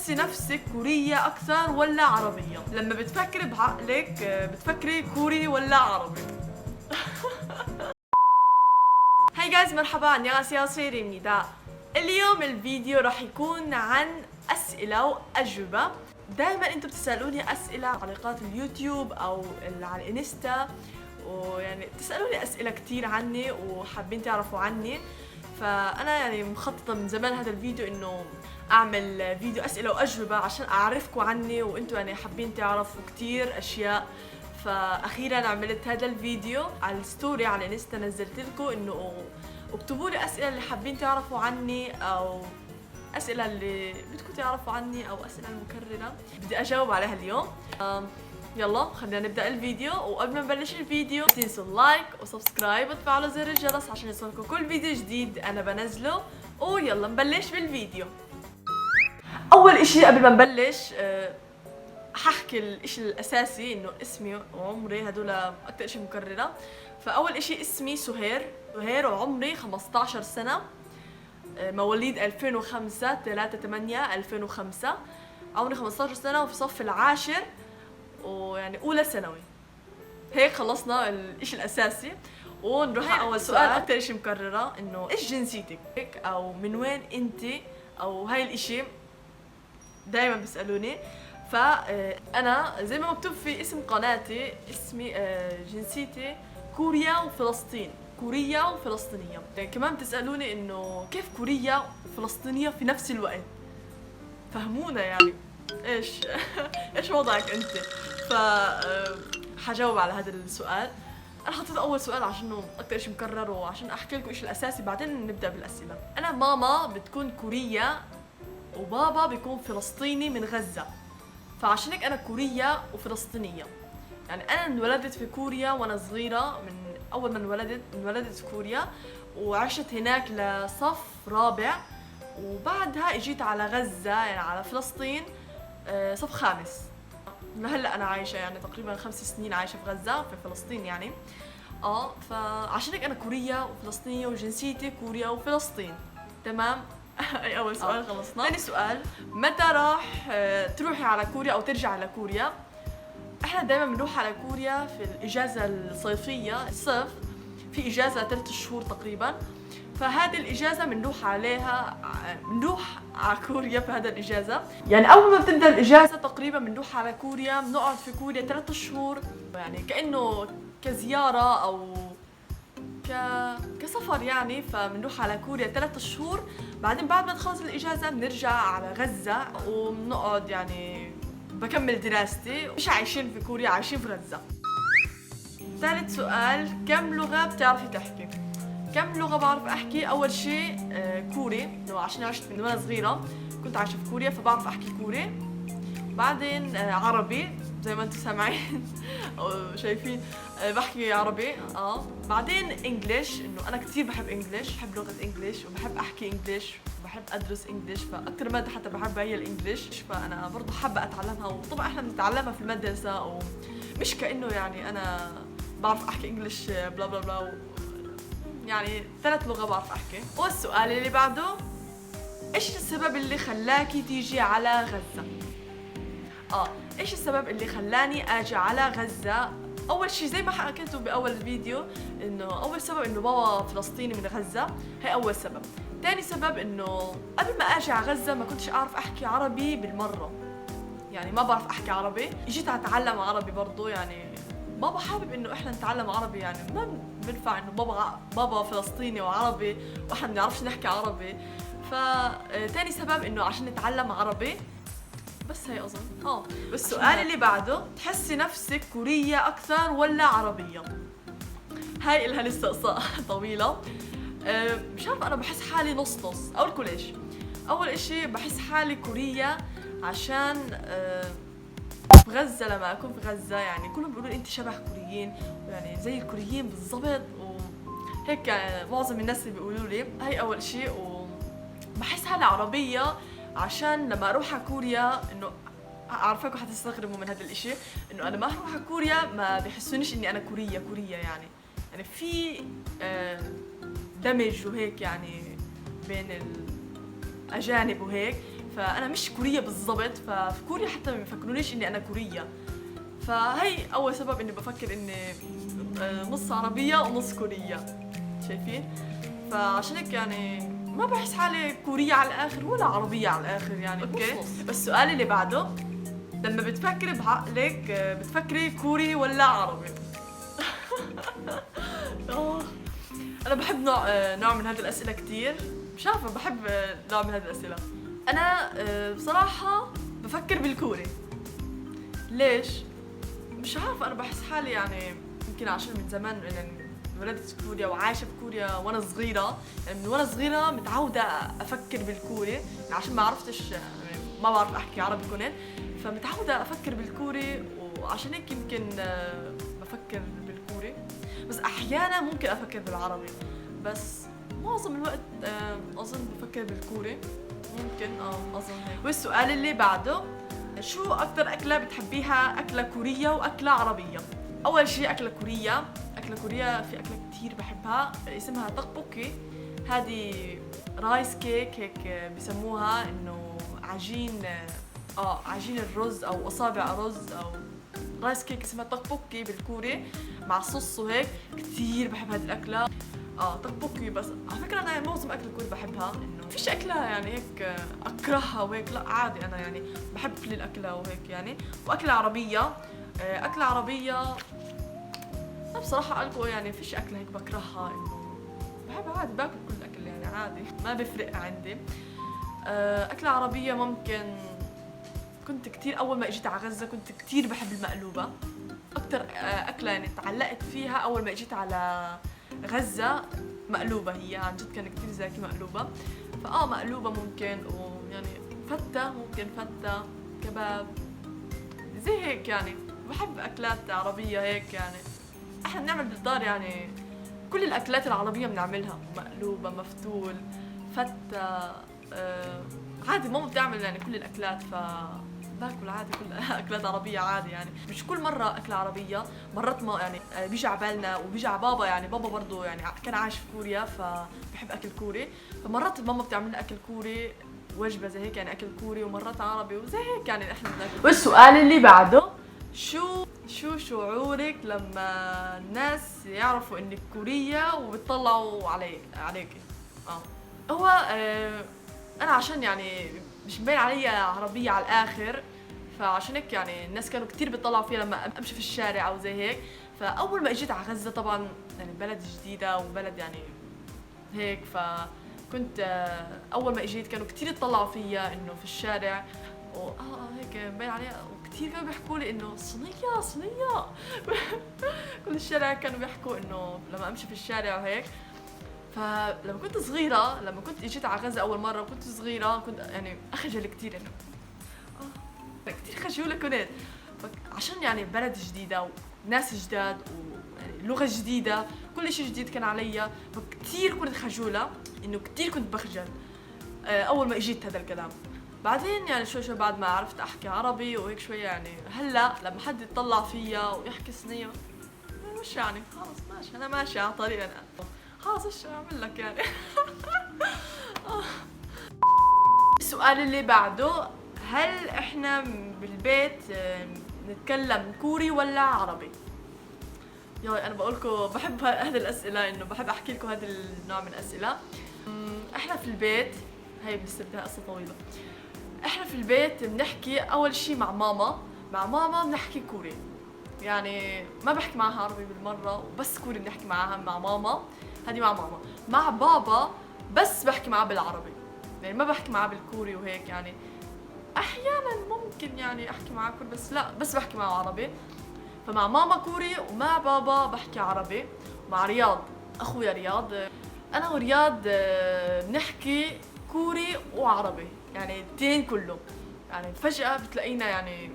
بتحسي نفسك كورية أكثر ولا عربية؟ لما بتفكري بعقلك بتفكري كوري ولا عربي؟ هاي جايز، مرحبا، 안녕하세요 سيري입니다. اليوم الفيديو راح يكون عن أسئلة وأجوبة. دائما انتم بتسألوني أسئلة على تعليقات اليوتيوب أو على الانستا، ويعني بتسألوني أسئلة كتير عني وحابين تعرفوا عني. فأنا يعني مخططة من زمان هذا الفيديو إنه أعمل فيديو أسئلة وأجوبة عشان أعرفكم عني، وإنتم يعني حابين تعرفوا كتير أشياء. فأخيرا عملت هذا الفيديو على الستوري على الانستا، نزلت لكم إنه اكتبوا لي أسئلة اللي حابين تعرفوا عني، أو أسئلة اللي بدكم تعرفوا عني، أو أسئلة مكررة بدي أجاوب عليها اليوم. يلا خلينا نبدأ الفيديو. وقبل ما نبلش الفيديو لا تنسوا اللايك وسبسكرايب وتفعلوا زر الجرس عشان يوصلكم كل فيديو جديد أنا بنزله. ويلا نبلش بالفيديو. أول إشي قبل ما نبلش ححكي الإشي الأساسي، إنه اسمي وعمري هدول أكتر إشي مكررة. فأول إشي اسمي سهير وعمري 15 سنة، مواليد 2005 3/8/2005. عمري 15 سنة وفي صف العاشر، ويعني أولى ثانوي. هيك خلصنا الإشي الأساسي. ونروح على أول سؤال أكتر إشي مكررة، إنه إيش جنسيتك؟ أو من وين أنتِ؟ أو هاي الإشي دايما بيسألوني. فأنا زي ما مكتوب في اسم قناتي، اسمي جنسيتي كوريا وفلسطين، كورية وفلسطينية. يعني كمان بتسألوني إنه كيف كورية وفلسطينية في نفس الوقت؟ فهمونا يعني إيش إيش وضعك أنت؟ حجاوب على هذا السؤال. أنا حطيت أول سؤال عشانه أكتر إشي مكرر، وعشان أحكي لكم إيش الأساسي، بعدين نبدأ بالأسئلة. أنا ماما بتكون كورية وبابا بيكون فلسطيني من غزة، فعشان هيك أنا كورية وفلسطينية. يعني أنا انولدت في كوريا وأنا صغيرة، من أول ما انولدت في كوريا، وعشت هناك لصف رابع، وبعدها اجيت على غزة يعني على فلسطين صف خامس. لهلا أنا عايشة يعني تقريبا 5 سنين عايشة في غزة في فلسطين يعني. فعشان هيك أنا كورية وفلسطينية وجنسيتي كوريا وفلسطين. تمام. اي اول سؤال خلصنا. ثاني سؤال، متى راح تروحي على كوريا او ترجعي على كوريا؟ احنا دائما بنروح على كوريا في الاجازه الصيفيه، الصيف في اجازه 3 شهور تقريبا. فهذه الاجازه بنروح على كوريا في هذا الاجازه. يعني اول ما بتبدا الاجازه تقريبا بنروح على كوريا، بنقعد في كوريا 3 شهور، يعني كانه كزياره او كسفر يعني. فبنروح على كوريا 3 شهور، بعدين بعد ما تخلص الإجازة بنرجع على غزة وبنقعد يعني بكمل دراستي. مش عايشين في كوريا، عايشين في غزة. ثالث سؤال، كم لغة بتعرفي تحكي؟ كم لغة بعرف أحكي؟ أول شيء كوري، إنه عشان عشت من وأنا صغيرة كنت عايشة في كوريا فبعرف أحكي كوري. بعدين عربي زي ما انتم سامعين او شايفين، بحكي عربي. بعدين انجليش، انه انا كثير بحب انجليش، بحب لغه انجليش وبحب احكي انجليش وبحب ادرس انجليش. فاكثر ماده حتى بحبها هي الانجليش، فانا برضه حابه اتعلمها. وطبعا احنا بنتعلمها في المدرسه، ومش كانه يعني انا بعرف احكي انجليش بلا بلا بلا. يعني 3 لغات بعرف احكي. والسؤال اللي بعده، ايش السبب اللي خلاكي تيجي على غزه؟ ايش السبب اللي خلاني اجي على غزة؟ اول شيء زي ما حكيتوا باول الفيديو، انه اول سبب انه بابا فلسطيني من غزة، هي اول سبب. ثاني سبب انه قبل ما اجي على غزة ما كنتش اعرف احكي عربي بالمرة، يعني ما بعرف احكي عربي. اجيت اتعلم عربي برضه، يعني بابا حابب انه احنا نتعلم عربي، يعني ما بنفع انه بابا فلسطيني وعربي واحنا ما بنعرفش نحكي عربي. ثاني سبب انه عشان نتعلم عربي بس. هي اظن السؤال اللي بعده، تحسي نفسك كورية اكثر ولا عربية؟ هاي إلها لسه قصة طويلة. مش عارفة، انا بحس حالي نص نص. اقول لكم ليش. اول اشي بحس حالي كورية عشان في غزة، لما اكون في غزة يعني كلهم بيقولوا انت شبه كوريين، يعني زي الكوريين بالضبط، وهيك معظم الناس اللي بيقولوا لي. هاي اول شيء. وبحس حالي عربية عشان لما اروح على كوريا، انه عارفاكم حتستغربوا من هذا الاشي، انه انا ما اروح على كوريا ما بيحسونيش اني انا كورية يعني في دمج وهيك يعني بين الاجانب وهيك. فانا مش كوريه بالضبط، ففي كوريا حتى ما بيفكرونيش اني انا كوريه. فهي اول سبب اني بفكر اني نص عربيه ونص كوريه، شايفين؟ فعشان هيك يعني ما بحس حالي كوريه على الاخر ولا عربيه على الاخر يعني. اوكي، بس السؤال اللي بعده، لما بتفكري بعقلك بتفكري كوري ولا عربي؟ انا بحب نوع من هذه الاسئله كثير، مش عارفه بحب نوع من هذه الاسئله. انا بصراحه بفكر بالكوري. ليش؟ مش عارفه، انا بحس حالي يعني يمكن عشان من زمان يعني ولدت في كوريا وعايشه في كوريا وانا صغيره، يعني من وانا صغيره متعوده افكر بالكوري، يعني عشان ما عرفتش يعني ما بعرف احكي عربي كونين، فمتعوده افكر بالكوري، وعشان هيك يمكن بفكر بالكوري. بس احيانا ممكن افكر بالعربي، بس معظم الوقت اظن بفكر بالكوري. ممكن اظن هيك. والسؤال اللي بعده، شو اكثر اكله بتحبيها، اكله كوريه واكله عربيه؟ اول شيء اكله كوريه. اكله كوريه في اكله كثير بحبها اسمها طقبوكي. هذه رايس كيك هيك بسموها، انه عجين عجين الرز او اصابع رز او رايس كيك، اسمها طقبوكي بالكوري مع صوص وهيك. كثير بحب هذه الاكله طقبوكي. بس على فكره انا معظم اكل الكوري بحبها، انه فيش اكله يعني هيك اكرهها وهيك، لا عادي انا يعني بحب كل الاكله وهيك يعني. واكله عربيه، اكله عربيه انا بصراحه الكو يعني فيش اكله هيك بكرهها، انه بحب عادي باكل كل الاكل يعني عادي ما بفرق عندي. اكله عربيه ممكن كنت كتير اول ما اجيت على غزه كنت كتير بحب المقلوبه. اكثر اكله يعني تعلقت فيها اول ما اجيت على غزه مقلوبه، هي عن جد كان كتير زاكي مقلوبه. مقلوبه ممكن، ويعني فته ممكن، فته كباب زي هيك يعني. بحب اكلات عربيه هيك يعني. احنا بنعمل بالدار يعني كل الاكلات العربيه بنعملها، مقلوبه، مفتول، فته، عادي ماما بتعمل يعني كل الاكلات، باكل عادي كل اكلات عربيه عادي يعني. مش كل مره اكله عربيه، مرات ما يعني بيجي على بالنا وبيجي على بابا، يعني بابا برضه يعني كان عايش في كوريا فبحب اكل كوري، فمرات ماما بتعمل لنا اكل كوري وجبه زي هيك يعني اكل كوري، ومرات عربي وزي هيك يعني احنا بناكل. والسؤال اللي بعده، شو شعورك لما الناس يعرفوا انك كورية وبتطلعوا عليك؟ هو انا عشان يعني مش مبين علي عربية على الاخر، فعشان هيك يعني الناس كانوا كتير بيطلعوا فيها لما امشي في الشارع او زي هيك. فاول ما اجيت على غزة طبعا يعني بلد جديدة وبلد يعني هيك، فكنت اول ما اجيت كانوا كتير يطلعوا فيا انه في الشارع هيك مبين عليها، وكثير كانوا بيحكوا لي انه صينية كل الشارع كانوا بيحكوا انه لما امشي في الشارع وهيك. فلما كنت صغيرة، لما كنت اجيت على غزة اول مرة وكنت صغيرة كنت يعني اخجل كثير، انه كثير خجولة كنت، عشان يعني بلد جديدة وناس جداد ويعني لغة جديدة، كل شيء جديد كان علي، فكثير كنت خجولة، انه كثير كنت بخجل اول ما اجيت هذا الكلام. بعدين يعني شوي بعد ما عرفت احكي عربي وهيك شوي يعني هلا لما حد يطلع فيا ويحكي صينية مش يعني خلص ماشي، انا ماشي على طريق، انا خلص ايش اعمل لك يعني. السؤال اللي بعده، هل احنا بالبيت نتكلم كوري ولا عربي؟ يا انا بقول لكم بحب هذه الاسئله، انه بحب احكي لكم هذا النوع من الاسئله. احنا في البيت، هي بدها قصه طويله. احنا في البيت بنحكي اول شيء مع ماما بنحكي كوري، يعني ما بحكي معها عربي بالمره، وبس كوري بنحكي معها مع ماما. هذه مع ماما. مع بابا بس بحكي معاه بالعربي، يعني ما بحكي معاه بالكوري وهيك يعني. احيانا ممكن يعني احكي معاه كوري، بس لا بس بحكي معه عربي. فمع ماما كوري ومع بابا بحكي عربي. مع رياض اخويا رياض، انا ورياض بنحكي كوري وعربي، يعني التين كله. يعني فجأة بتلاقينا يعني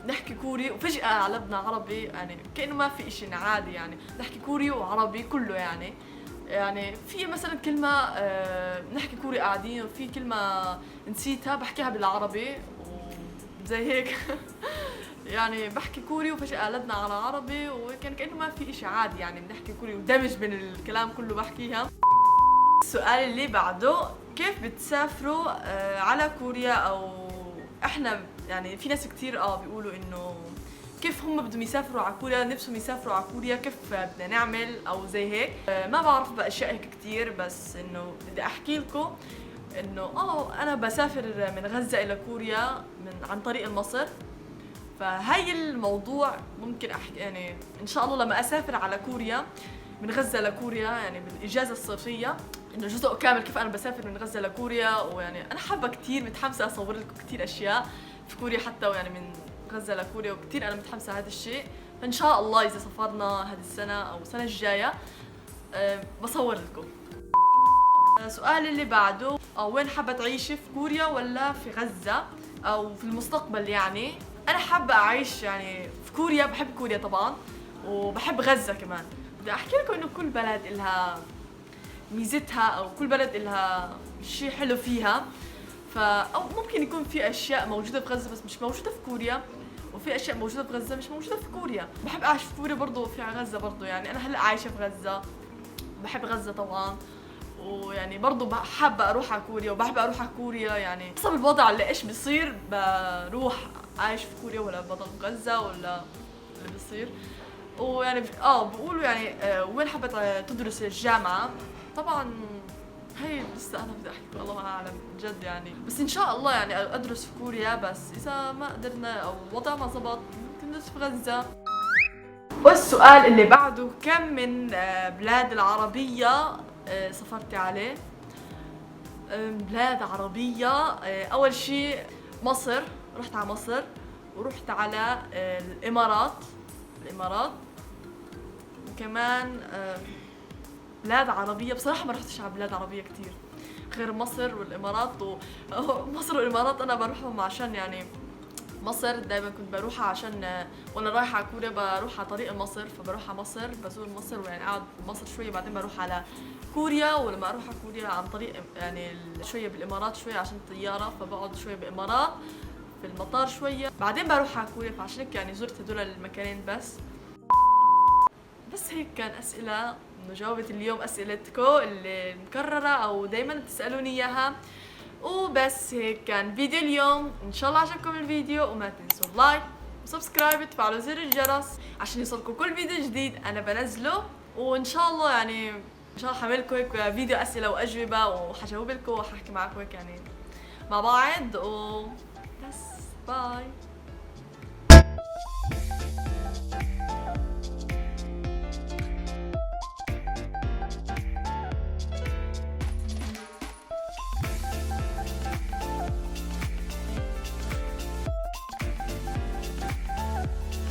نحكي كوري وفجأة قلبنا عربي، يعني كأنه ما في إشي عادي، يعني نحكي كوري وعربي كله يعني في مثلا كلمة نحكي كوري قاعدين، وفي كلمة نسيتها بحكيها بالعربي وزي هيك. يعني بحكي كوري وفجأة قلبنا على عربي، وكان كأنه ما في إشي عادي، يعني بنحكي كوري ودمج بين الكلام كله بحكيها. السؤال اللي بعده، كيف بتسافروا على كوريا؟ او احنا يعني في ناس كتير بيقولوا انه كيف هم بدهم يسافروا على كوريا، نفسهم يسافروا على كوريا، كيف بدنا نعمل او زي هيك. ما بعرف باشياء هيك كتير، بس انه بدي احكي لكم انه انا بسافر من غزة الى كوريا عن طريق مصر. فهي الموضوع ممكن احكي يعني ان شاء الله لما اسافر على كوريا من غزة لكوريا، يعني بالاجازة الصيفية، انه جزء كامل كيف انا بسافر من غزة لكوريا. ويعني انا حابة كتير، متحمسة اصور لكم كتير اشياء في كوريا حتى، ويعني من غزة لكوريا، وكتير انا متحمسة على هذا الشيء. فان شاء الله اذا سافرنا هذه السنة او السنة الجاية بصور لكم. السؤال اللي بعده، وين حابة تعيشي، في كوريا ولا في غزة او في المستقبل؟ يعني انا حابة اعيش يعني في كوريا، بحب كوريا طبعا وبحب غزة كمان. بدي احكي لكم انه كل بلد إلها ميزتها، او كل بلد إلها شيء حلو فيها. او ممكن يكون في اشياء موجودة في غزة بس مش موجودة في كوريا، وفي اشياء موجودة في غزة مش موجودة في كوريا. بحب اعيش في كوريا برضو، في غزة برضو. يعني انا هلا عايشة في غزة، بحب غزة طبعا، ويعني برضو حابة اروح على كوريا وبحب اروح على كوريا. يعني حسب الوضع اللي ايش بيصير بروح عايش في كوريا ولا بضل في غزة ولا اللي بيصير. ويعني بيقولوا يعني وين حابة تدرس الجامعة؟ طبعا هي لسه انا بدي احكي الله اعلم جد يعني، بس ان شاء الله يعني ادرس في كوريا. بس اذا ما قدرنا او الوضع ما زبط ممكن ندرس في غزة. والسؤال اللي بعده، كم من بلاد العربية سافرتي عليه؟ بلاد عربية، أول شيء مصر، رحت على مصر، ورحت على الإمارات. وكمان بلاد عربية بصراحة ما رحتش على بلاد عربية كتير غير مصر والإمارات. مصر والإمارات أنا بروحهم عشان يعني مصر دايما كنت بروحها عشان وانا رايحه على كوريا بروح على طريق مصر، فبروح على مصر بزور مصر ويعني اقعد بمصر شويه، بعدين بروح على كوريا. ولما اروح على كوريا عن طريق يعني شويه بالامارات شويه عشان الطياره، فبقعد شويه بالامارات في المطار شويه، بعدين بروح على كوريا. فعشان هيك يعني زرت هدول المكانين بس هيك كان اسئله، انه جاوبت اليوم اسئلتكم اللي مكرره او دايما بتسالوني اياها. وبس هيك كان فيديو اليوم، ان شاء الله عجبكم الفيديو، وما تنسوا لايك وسبسكرايب وتفعلوا زر الجرس عشان يوصلكم كل فيديو جديد انا بنزله. وان شاء الله يعني ان شاء الله حعملكم هيك فيديو اسئله واجوبه، وحجاوب لكم وححكي معكم هيك يعني مع بعض. بس باي.